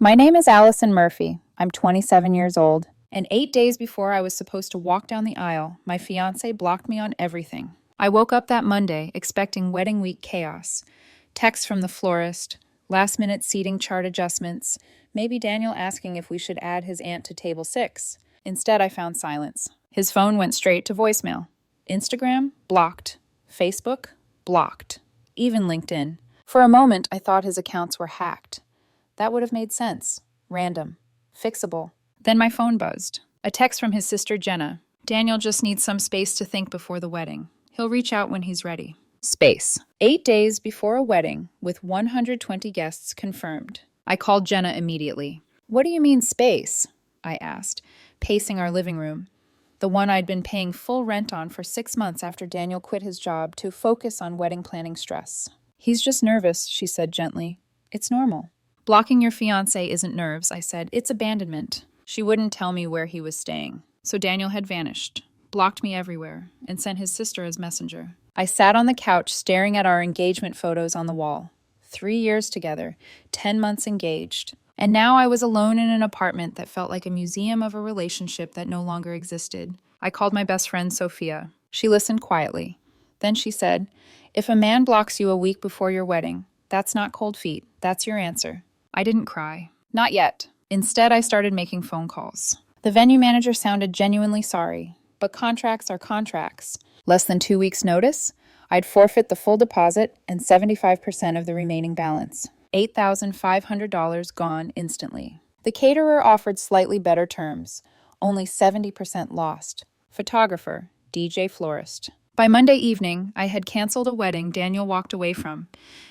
My name is Allison Murphy. I'm 27 years old. And 8 days before I was supposed to walk down the aisle, my fiancé blocked me on everything. I woke up that Monday expecting wedding week chaos. Texts from the florist, last-minute seating chart adjustments, maybe Daniel asking if we should add his aunt to table 6. Instead, I found silence. His phone went straight to voicemail. Instagram, blocked. Facebook, blocked. Even LinkedIn. For a moment, I thought his accounts were hacked. That would have made sense. Random. Fixable. Then my phone buzzed. A text from his sister Jenna. Daniel just needs some space to think before the wedding. He'll reach out when he's ready. Space. 8 days before a wedding, with 120 guests confirmed. I called Jenna immediately. "What do you mean space?" I asked, pacing our living room, the one I'd been paying full rent on for 6 months after Daniel quit his job to focus on wedding planning stress. "He's just nervous," she said gently. "It's normal." "Blocking your fiancé isn't nerves," I said. "It's abandonment." She wouldn't tell me where he was staying. So Daniel had vanished, blocked me everywhere, and sent his sister as messenger. I sat on the couch staring at our engagement photos on the wall. 3 years together, 10 months engaged. And now I was alone in an apartment that felt like a museum of a relationship that no longer existed. I called my best friend, Sophia. She listened quietly. Then she said, "If a man blocks you a week before your wedding, that's not cold feet. That's your answer." I didn't cry. Not yet. Instead, I started making phone calls. The venue manager sounded genuinely sorry, but contracts are contracts. Less than 2 weeks' notice, I'd forfeit the full deposit and 75% of the remaining balance. $8,500 gone instantly. The caterer offered slightly better terms, only 70% lost. Photographer, DJ florist. By Monday evening, I had canceled a wedding Daniel walked away from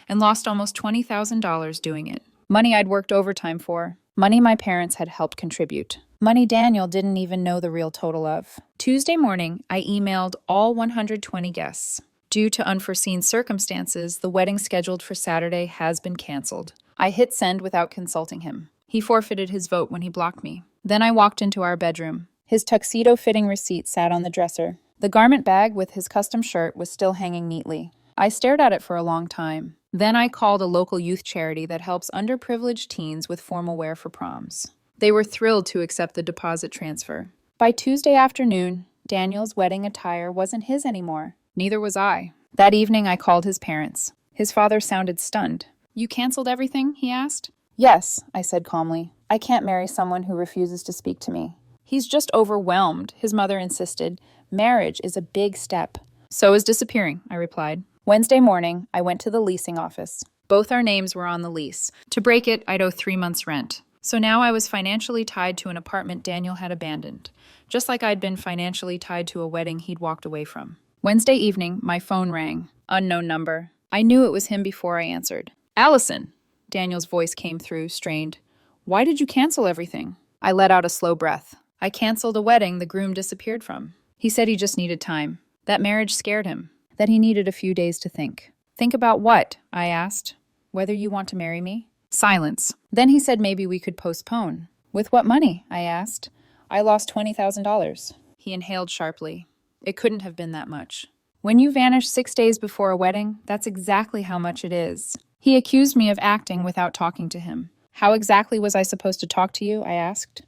and lost almost $20,000 doing it. Money I'd worked overtime for. Money my parents had helped contribute. Money Daniel didn't even know the real total of. Tuesday morning, I emailed all 120 guests. Due to unforeseen circumstances, the wedding scheduled for Saturday has been canceled. I hit send without consulting him. He forfeited his vote when he blocked me. Then I walked into our bedroom. His tuxedo-fitting receipt sat on the dresser. The garment bag with his custom shirt was still hanging neatly. I stared at it for a long time. Then I called a local youth charity that helps underprivileged teens with formal wear for proms. They were thrilled to accept the deposit transfer. By Tuesday afternoon, Daniel's wedding attire wasn't his anymore. Neither was I. That evening, I called his parents. His father sounded stunned. "You canceled everything?" he asked. "Yes," I said calmly. "I can't marry someone who refuses to speak to me." "He's just overwhelmed," his mother insisted. "Marriage is a big step." "So is disappearing," I replied. Wednesday morning, I went to the leasing office. Both our names were on the lease. To break it, I'd owe 3 months' rent. So now I was financially tied to an apartment Daniel had abandoned, just like I'd been financially tied to a wedding he'd walked away from. Wednesday evening, my phone rang. Unknown number. I knew it was him before I answered. "Allison!" Daniel's voice came through, strained. "Why did you cancel everything?" I let out a slow breath. "I canceled a wedding the groom disappeared from. He said he just needed time. That marriage scared him. That he needed a few days to think." "Think about what?" I asked. "Whether you want to marry me?" Silence. Then he said maybe we could postpone. "With what money?" I asked. "I lost $20,000. He inhaled sharply. "It couldn't have been that much." "When you vanish 6 days before a wedding, that's exactly how much it is." He accused me of acting without talking to him. "How exactly was I supposed to talk to you?" I asked.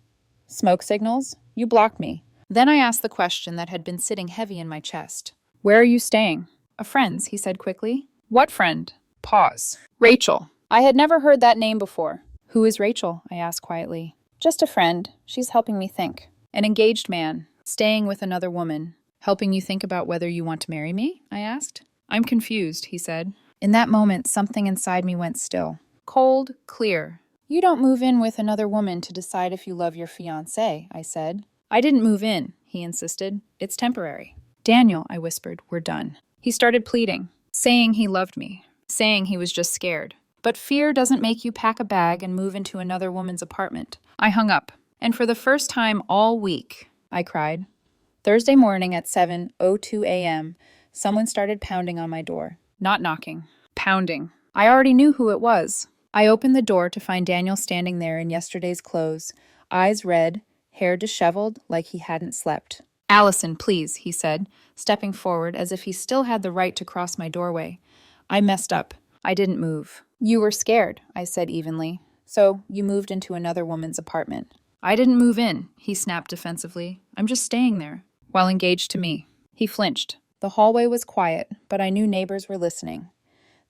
"Smoke signals? You blocked me." Then I asked the question that had been sitting heavy in my chest. "Where are you staying?" "A friend's," he said quickly. "What friend?" Pause. "Rachel." I had never heard that name before. "Who is Rachel?" I asked quietly. "Just a friend. She's helping me think." "An engaged man, staying with another woman, helping you think about whether you want to marry me?" I asked. "I'm confused," he said. In that moment, something inside me went still. Cold, clear. "You don't move in with another woman to decide if you love your fiancé," I said. "I didn't move in," he insisted. "It's temporary." "Daniel," I whispered, "we're done." He started pleading, saying he loved me, saying he was just scared. But fear doesn't make you pack a bag and move into another woman's apartment. I hung up, and for the first time all week, I cried. Thursday morning at 7:02 a.m., someone started pounding on my door. Not knocking, pounding. I already knew who it was. I opened the door to find Daniel standing there in yesterday's clothes, eyes red, hair disheveled like he hadn't slept. "Allison, please," he said, stepping forward as if he still had the right to cross my doorway. "I messed up. I didn't move." "You were scared," I said evenly. So, you moved into another woman's apartment. I didn't move in, he snapped defensively. I'm just staying there. While engaged to me. He flinched. The hallway was quiet, but I knew neighbors were listening.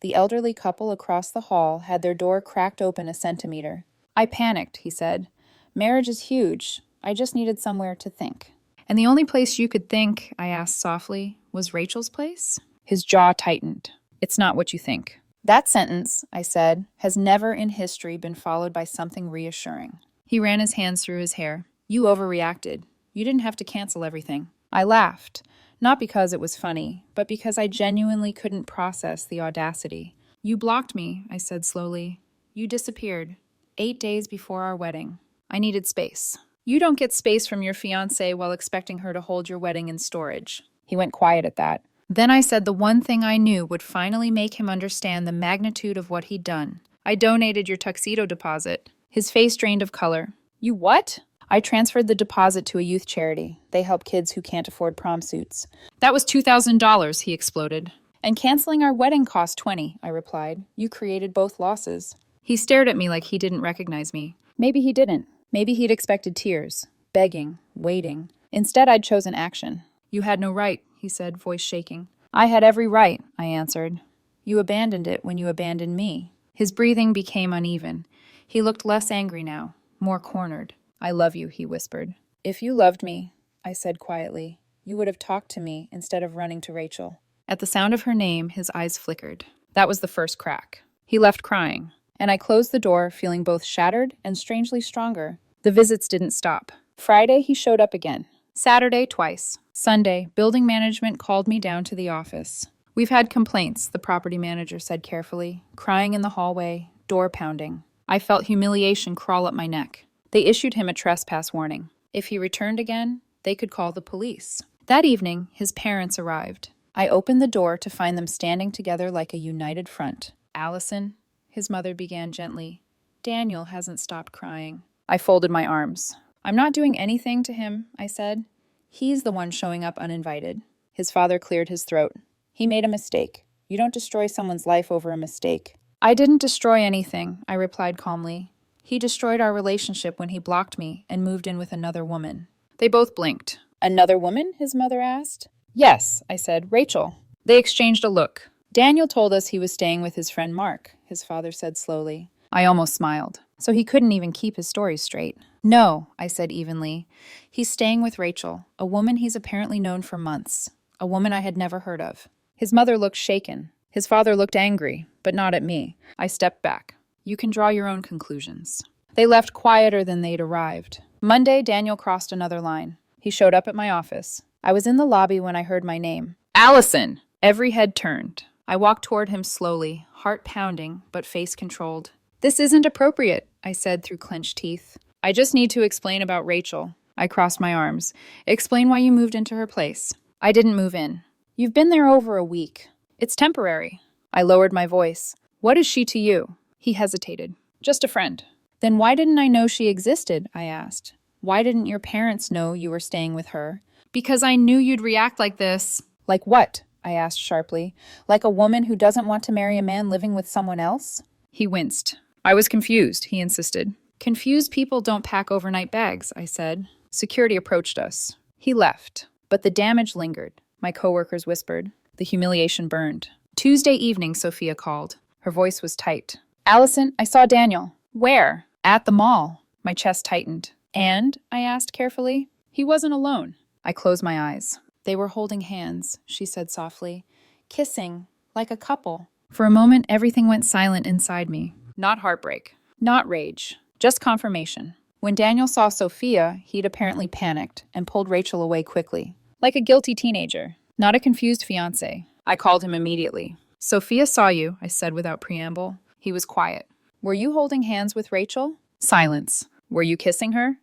The elderly couple across the hall had their door cracked open a centimeter. I panicked, he said. Marriage is huge. I just needed somewhere to think. And the only place you could think, I asked softly, was Rachel's place? His jaw tightened. It's not what you think. That sentence, I said, has never in history been followed by something reassuring. He ran his hands through his hair. You overreacted. You didn't have to cancel everything. I laughed, not because it was funny, but because I genuinely couldn't process the audacity. You blocked me, I said slowly. You disappeared. 8 days before our wedding. I needed space. You don't get space from your fiancé while expecting her to hold your wedding in storage. He went quiet at that. Then I said the one thing I knew would finally make him understand the magnitude of what he'd done. I donated your tuxedo deposit. His face drained of color. You what? I transferred the deposit to a youth charity. They help kids who can't afford prom suits. That was $2,000, he exploded. And canceling our wedding cost $20, I replied. You created both losses. He stared at me like he didn't recognize me. Maybe he didn't. Maybe he'd expected tears, begging, waiting. Instead, I'd chosen action. You had no right, he said, voice shaking. I had every right, I answered. You abandoned it when you abandoned me. His breathing became uneven. He looked less angry now, more cornered. I love you, he whispered. If you loved me, I said quietly, you would have talked to me instead of running to Rachel. At the sound of her name, his eyes flickered. That was the first crack. He left crying, and I closed the door, feeling both shattered and strangely stronger. The visits didn't stop. Friday, he showed up again. Saturday, twice. Sunday, building management called me down to the office. We've had complaints, the property manager said carefully, crying in the hallway, door pounding. I felt humiliation crawl up my neck. They issued him a trespass warning. If he returned again, they could call the police. That evening, his parents arrived. I opened the door to find them standing together like a united front. Allison, his mother began gently. Daniel hasn't stopped crying. I folded my arms. I'm not doing anything to him, I said. He's the one showing up uninvited. His father cleared his throat. He made a mistake. You don't destroy someone's life over a mistake. I didn't destroy anything, I replied calmly. He destroyed our relationship when he blocked me and moved in with another woman. They both blinked. Another woman? His mother asked. Yes, I said. Rachel. They exchanged a look. Daniel told us he was staying with his friend Mark, his father said slowly. I almost smiled. So he couldn't even keep his story straight. No, I said evenly. He's staying with Rachel, a woman he's apparently known for months, a woman I had never heard of. His mother looked shaken. His father looked angry, but not at me. I stepped back. You can draw your own conclusions. They left quieter than they'd arrived. Monday, Daniel crossed another line. He showed up at my office. I was in the lobby when I heard my name. Allison! Every head turned. I walked toward him slowly, heart pounding, but face controlled. This isn't appropriate, I said through clenched teeth. I just need to explain about Rachel. I crossed my arms. Explain why you moved into her place. I didn't move in. You've been there over a week. It's temporary. I lowered my voice. What is she to you? He hesitated. Just a friend. Then why didn't I know she existed? I asked. Why didn't your parents know you were staying with her? Because I knew you'd react like this. Like what? I asked sharply. Like a woman who doesn't want to marry a man living with someone else? He winced. I was confused, he insisted. Confused people don't pack overnight bags, I said. Security approached us. He left, but the damage lingered. My coworkers whispered. The humiliation burned. Tuesday evening, Sophia called. Her voice was tight. Allison, I saw Daniel. Where? At the mall. My chest tightened. And? I asked carefully. He wasn't alone. I closed my eyes. They were holding hands, she said softly. Kissing, like a couple. For a moment, everything went silent inside me. Not heartbreak. Not rage. Just confirmation. When Daniel saw Sophia, he'd apparently panicked and pulled Rachel away quickly. Like a guilty teenager. Not a confused fiancé. I called him immediately. Sophia saw you, I said without preamble. He was quiet. Were you holding hands with Rachel? Silence. Were you kissing her?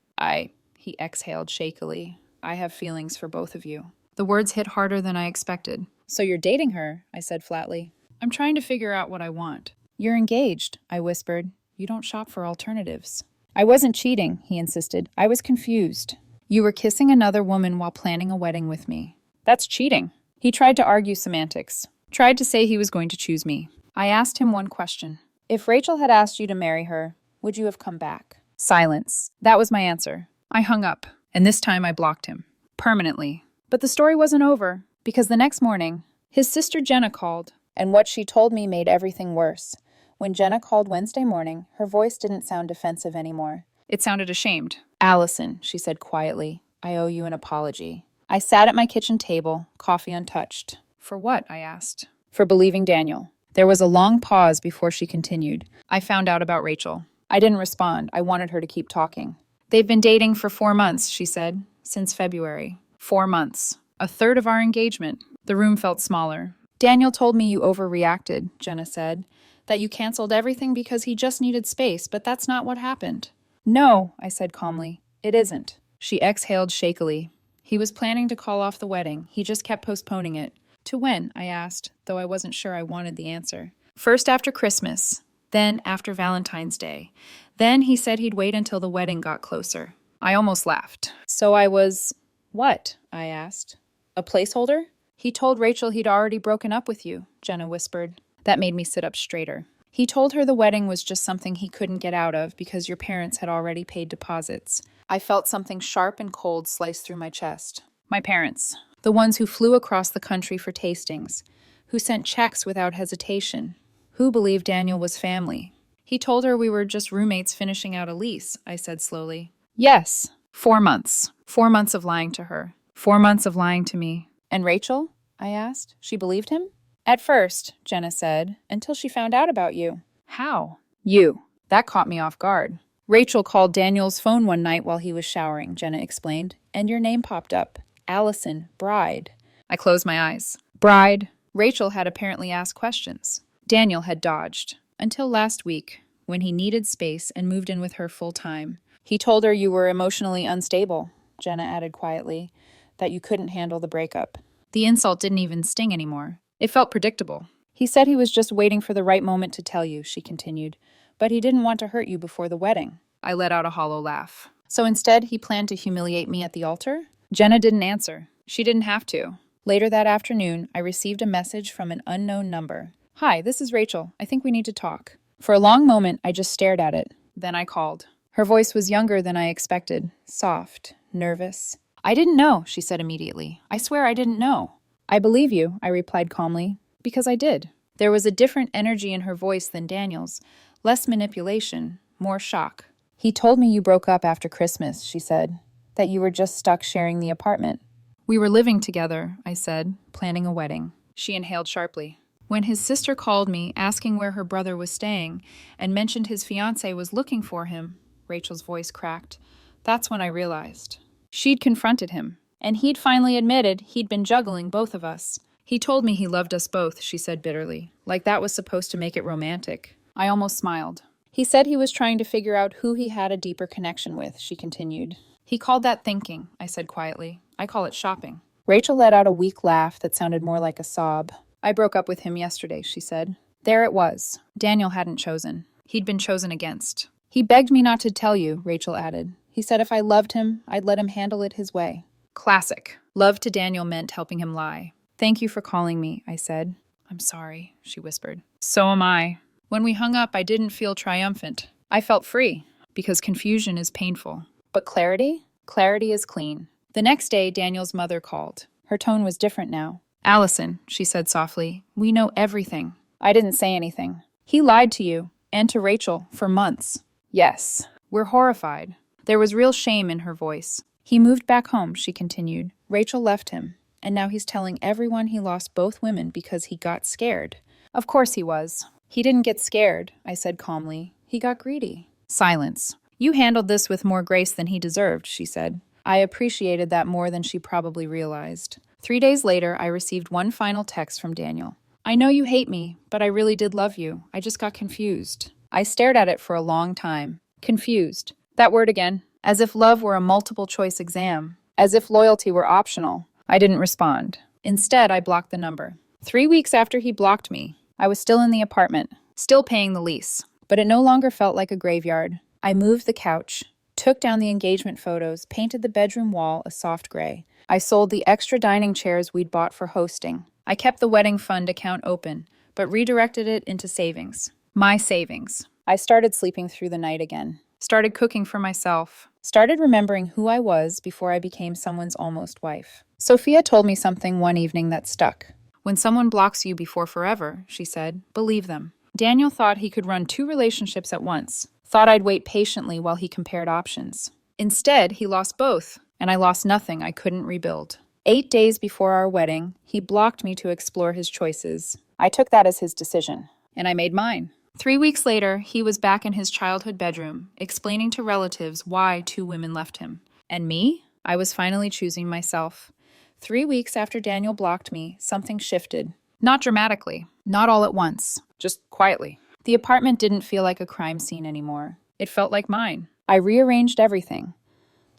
He exhaled shakily. I have feelings for both of you. The words hit harder than I expected. So you're dating her, I said flatly. I'm trying to figure out what I want. You're engaged, I whispered. You don't shop for alternatives. I wasn't cheating, he insisted. I was confused. You were kissing another woman while planning a wedding with me. That's cheating. He tried to argue semantics. Tried to say he was going to choose me. I asked him one question. If Rachel had asked you to marry her, would you have come back? Silence. That was my answer. I hung up, and this time I blocked him. Permanently. But the story wasn't over, because the next morning, his sister Jenna called, and what she told me made everything worse. When Jenna called Wednesday morning, her voice didn't sound defensive anymore. It sounded ashamed. Allison, she said quietly, I owe you an apology. I sat at my kitchen table, coffee untouched. For what? I asked. For believing Daniel. There was a long pause before she continued. I found out about Rachel. I didn't respond. I wanted her to keep talking. They've been dating for 4 months, she said, since February. 4 months. A third of our engagement. The room felt smaller. Daniel told me you overreacted, Jenna said, that you canceled everything because he just needed space, but that's not what happened. No, I said calmly. It isn't. She exhaled shakily. He was planning to call off the wedding. He just kept postponing it. To when? I asked, though I wasn't sure I wanted the answer. First after Christmas, then after Valentine's Day. Then he said he'd wait until the wedding got closer. I almost laughed. So I was... What? I asked. A placeholder? He told Rachel he'd already broken up with you, Jenna whispered. That made me sit up straighter. He told her the wedding was just something he couldn't get out of because your parents had already paid deposits. I felt something sharp and cold slice through my chest. My parents. The ones who flew across the country for tastings. Who sent checks without hesitation. Who believed Daniel was family. He told her we were just roommates finishing out a lease, I said slowly. Yes. 4 months. 4 months of lying to her. 4 months of lying to me. And Rachel? I asked. She believed him? At first, Jenna said, until she found out about you. How? You. That caught me off guard. Rachel called Daniel's phone one night while he was showering, Jenna explained, and your name popped up. Allison, bride. I closed my eyes. Bride. Rachel had apparently asked questions. Daniel had dodged. Until last week, when he needed space and moved in with her full time. He told her you were emotionally unstable, Jenna added quietly, that you couldn't handle the breakup. The insult didn't even sting anymore. It felt predictable. He said he was just waiting for the right moment to tell you, she continued, but he didn't want to hurt you before the wedding. I let out a hollow laugh. So instead, he planned to humiliate me at the altar? Jenna didn't answer. She didn't have to. Later that afternoon, I received a message from an unknown number. Hi, this is Rachel. I think we need to talk. For a long moment, I just stared at it. Then I called. Her voice was younger than I expected. Soft, nervous. I didn't know, she said immediately. I swear I didn't know. I believe you, I replied calmly, because I did. There was a different energy in her voice than Daniel's. Less manipulation, more shock. He told me you broke up after Christmas, she said. That you were just stuck sharing the apartment. We were living together, I said, planning a wedding. She inhaled sharply. When his sister called me, asking where her brother was staying, and mentioned his fiancé was looking for him, Rachel's voice cracked. That's when I realized. She'd confronted him, and he'd finally admitted he'd been juggling both of us. He told me he loved us both, she said bitterly, like that was supposed to make it romantic. I almost smiled. He said he was trying to figure out who he had a deeper connection with, she continued. He called that thinking, I said quietly. I call it shopping. Rachel let out a weak laugh that sounded more like a sob. I broke up with him yesterday, she said. There it was. Daniel hadn't chosen. He'd been chosen against. He begged me not to tell you, Rachel added. He said if I loved him, I'd let him handle it his way. Classic. Love to Daniel meant helping him lie. Thank you for calling me, I said. I'm sorry, she whispered. So am I. When we hung up, I didn't feel triumphant. I felt free, because confusion is painful. But clarity? Clarity is clean. The next day, Daniel's mother called. Her tone was different now. Allison, she said softly, we know everything. I didn't say anything. He lied to you, and to Rachel, for months. Yes. We're horrified. There was real shame in her voice. He moved back home, she continued. Rachel left him, and now he's telling everyone he lost both women because he got scared. Of course he was. He didn't get scared, I said calmly. He got greedy. Silence. You handled this with more grace than he deserved, she said. I appreciated that more than she probably realized. 3 days later, I received one final text from Daniel. I know you hate me, but I really did love you. I just got confused. I stared at it for a long time. Confused. That word again. As if love were a multiple-choice exam. As if loyalty were optional. I didn't respond. Instead, I blocked the number. 3 weeks after he blocked me, I was still in the apartment, still paying the lease. But it no longer felt like a graveyard. I moved the couch, took down the engagement photos, painted the bedroom wall a soft gray. I sold the extra dining chairs we'd bought for hosting. I kept the wedding fund account open, but redirected it into savings. My savings. I started sleeping through the night again. Started cooking for myself. Started remembering who I was before I became someone's almost wife. Sophia told me something one evening that stuck. When someone blocks you before forever, she said, believe them. Daniel thought he could run 2 relationships at once. Thought I'd wait patiently while he compared options. Instead, he lost both, and I lost nothing I couldn't rebuild. 8 days before our wedding, he blocked me to explore his choices. I took that as his decision, and I made mine. 3 weeks later, he was back in his childhood bedroom, explaining to relatives why 2 women left him. And me? I was finally choosing myself. 3 weeks after Daniel blocked me, something shifted. Not dramatically, not all at once, just quietly. The apartment didn't feel like a crime scene anymore. It felt like mine. I rearranged everything.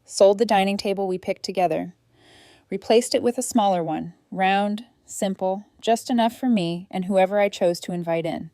Sold the dining table we picked together. Replaced it with a smaller one, round, simple, just enough for me and whoever I chose to invite in.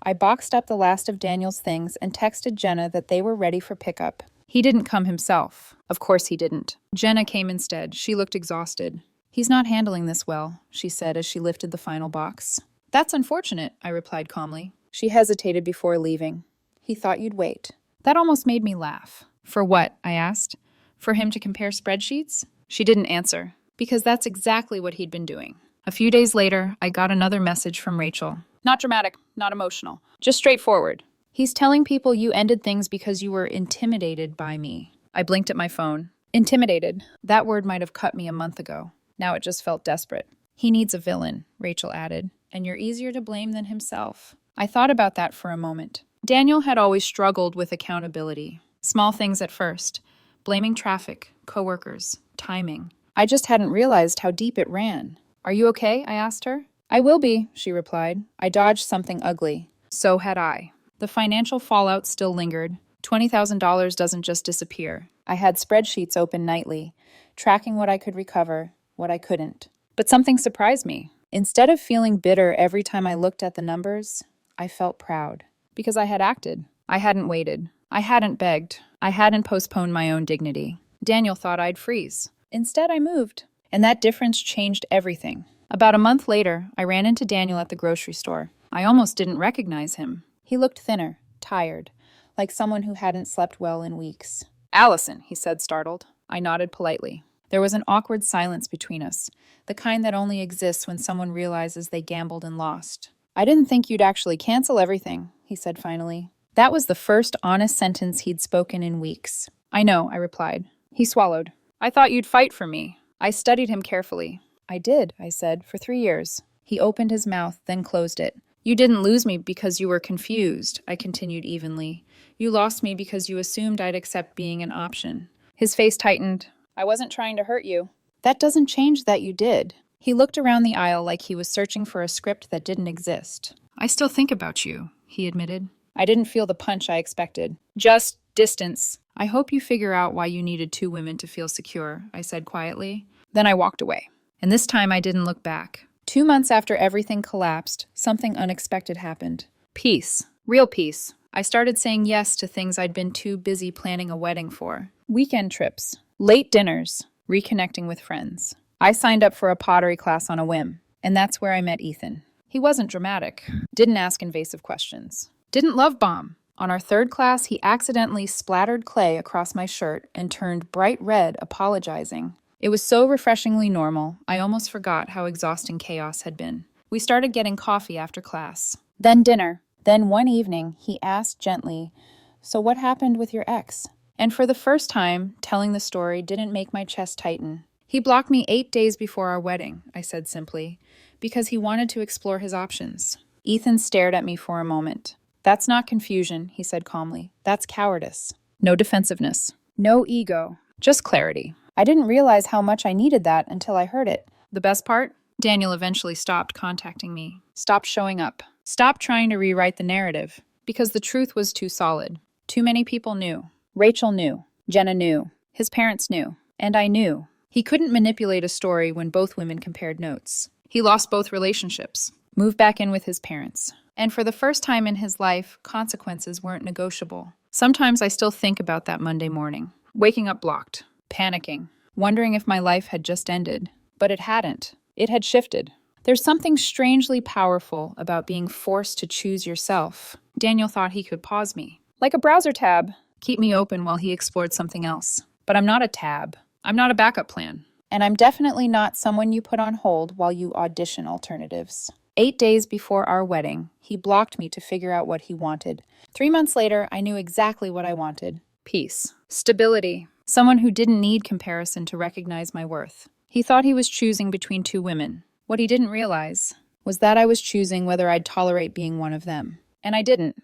I boxed up the last of Daniel's things and texted Jenna that they were ready for pickup. He didn't come himself. Of course he didn't. Jenna came instead. She looked exhausted. He's not handling this well, she said as she lifted the final box. That's unfortunate, I replied calmly. She hesitated before leaving. He thought you'd wait. That almost made me laugh. For what? I asked. For him to compare spreadsheets? She didn't answer, because that's exactly what he'd been doing. A few days later, I got another message from Rachel. Not dramatic, not emotional, just straightforward. He's telling people you ended things because you were intimidated by me. I blinked at my phone. Intimidated. That word might have cut me a month ago. Now it just felt desperate. He needs a villain, Rachel added, and you're easier to blame than himself. I thought about that for a moment. Daniel had always struggled with accountability. Small things at first. Blaming traffic, coworkers, timing. I just hadn't realized how deep it ran. Are you okay? I asked her. I will be, she replied. I dodged something ugly. So had I. The financial fallout still lingered. $20,000 doesn't just disappear. I had spreadsheets open nightly, tracking what I could recover, what I couldn't. But something surprised me. Instead of feeling bitter every time I looked at the numbers, I felt proud. Because I had acted. I hadn't waited. I hadn't begged. I hadn't postponed my own dignity. Daniel thought I'd freeze. Instead, I moved. And that difference changed everything. About a month later, I ran into Daniel at the grocery store. I almost didn't recognize him. He looked thinner, tired, like someone who hadn't slept well in weeks. Allison, he said, startled. I nodded politely. There was an awkward silence between us, the kind that only exists when someone realizes they gambled and lost. I didn't think you'd actually cancel everything, he said finally. That was the first honest sentence he'd spoken in weeks. I know, I replied. He swallowed. I thought you'd fight for me. I studied him carefully. I did, I said, for 3 years. He opened his mouth, then closed it. You didn't lose me because you were confused, I continued evenly. You lost me because you assumed I'd accept being an option. His face tightened. I wasn't trying to hurt you. That doesn't change that you did. He looked around the aisle like he was searching for a script that didn't exist. I still think about you, he admitted. I didn't feel the punch I expected. Just distance. I hope you figure out why you needed 2 women to feel secure, I said quietly. Then I walked away. And this time I didn't look back. 2 months after everything collapsed, something unexpected happened. Peace. Real peace. I started saying yes to things I'd been too busy planning a wedding for. Weekend trips. Late dinners. Reconnecting with friends. I signed up for a pottery class on a whim. And that's where I met Ethan. He wasn't dramatic. Didn't ask invasive questions. Didn't love bomb. On our 3rd class, he accidentally splattered clay across my shirt and turned bright red, apologizing. It was so refreshingly normal, I almost forgot how exhausting chaos had been. We started getting coffee after class. Then dinner. Then one evening, he asked gently, "So what happened with your ex?" And for the first time, telling the story didn't make my chest tighten. He blocked me 8 days before our wedding, I said simply, because he wanted to explore his options. Ethan stared at me for a moment. That's not confusion, he said calmly. That's cowardice. No defensiveness. No ego. Just clarity. I didn't realize how much I needed that until I heard it. The best part? Daniel eventually stopped contacting me, stopped showing up, stopped trying to rewrite the narrative, because the truth was too solid. Too many people knew. Rachel knew. Jenna knew. His parents knew. And I knew. He couldn't manipulate a story when both women compared notes. He lost both relationships, moved back in with his parents. And for the first time in his life, consequences weren't negotiable. Sometimes I still think about that Monday morning, waking up blocked. Panicking, wondering if my life had just ended. But it hadn't. It had shifted. There's something strangely powerful about being forced to choose yourself. Daniel thought he could pause me. Like a browser tab. Keep me open while he explored something else. But I'm not a tab. I'm not a backup plan. And I'm definitely not someone you put on hold while you audition alternatives. 8 days before our wedding, he blocked me to figure out what he wanted. 3 months later, I knew exactly what I wanted. Peace. Stability. Someone who didn't need comparison to recognize my worth. He thought he was choosing between two women. What he didn't realize was that I was choosing whether I'd tolerate being one of them. And I didn't.